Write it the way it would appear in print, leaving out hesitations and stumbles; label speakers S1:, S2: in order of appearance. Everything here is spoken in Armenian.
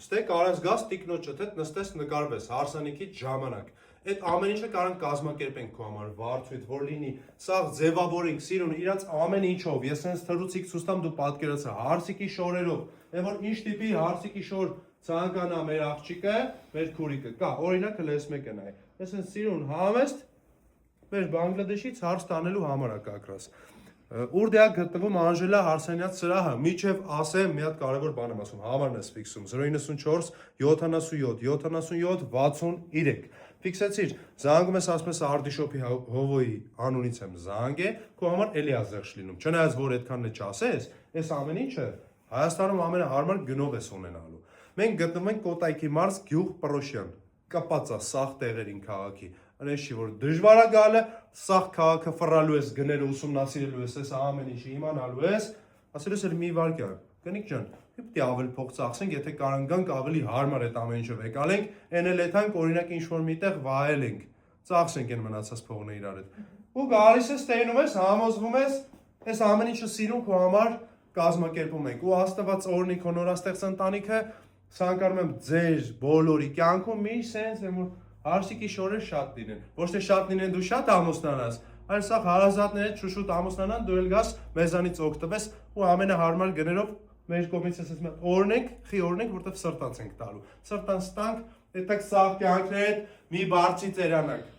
S1: Ստե կարաս գաս տիկնոջդ հետ նստես նկարվես հարսանիքից ժամանակ։ Այդ ամեն ինչը կարող կազմակերպենք քո համար վարձույթ, որ լինի, սաղ ձևավորենք, սիրուն, իրաց ամեն ինչով, ես հենց թռուցիկ ցույց տամ դու պատկերացրա, հարսիկի շորերով, եւ որ ինչ տիպի հարսիկի շոր ցանկանա մեր աղջիկը, մեր քուրիկը, կա, օրինակը լես մեկը նայ։ Ես հենց սիրուն համեստ մեր Բանգլադեշից հարս տանելու համար է կակրաս։ Ուր դե գտնվում Անժելա Հարսանյաց սրահը, միջև ասեմ մի հատ կարևոր բան եմ ասում, համարն ես ֆիքսում 094 77 77 63 ֆիքսեցիր, զանգում ես ասում ես Արդիշոպի Հովոյի անունից եմ զանգե, քո համար էլի ազերժ լինում, չնայած որ այդքանն է չասես, այս ամեն ինչը Հայաստանում ամենահարմար գնով ես ունենալու։ Մենք գտնվում ենք Կոտայքի մարզ գյուղ Պրոշյան, կապած է սաղ տեղերին քաղաքի, այնպես չի որ դժվար է գալը, սաղ քաղաքը ֆռալու ես, գնելու ուսումնասիրելու ես, այս ամեն ինչը իմանալու ես, ասել ես էլ մի վարքյան, կնիկ ջան, պետք է ավելի փող ծախսենք, եթե կարան գանք ավելի հարմար այդ ամեն ինչը վեկալենք, այն էլ եթանք օրինակ ինչ որ միտեղ վայելենք, ծախսենք այն մնացած փողն իրար հետ։ Ու գալիս ես տենում ես, համոզվում ես, այս ամեն ինչը սիրուն քո համար կազմակերպում ենք ու Աստված օրհնի քո նորաստեղծ ընտանիքը ցանկանում եմ ձեր բոլորի կյանքում մի սենց եմ որ հարսիկի շորեր շատ լինեն ոչ թե շատ լինեն դու շատ ամուսնանաս այլ սա հարազատները շուշուտ ամուսնանան դու էլ գաս մեզանից օգտվես ու ամենահարմար գներով մեր կողմից ասես մենք օրնենք որտեվ սրտանց ենք տալու սրտանց տանք այդտեղ սաղ կյանքներ մի բարձի ծերանանք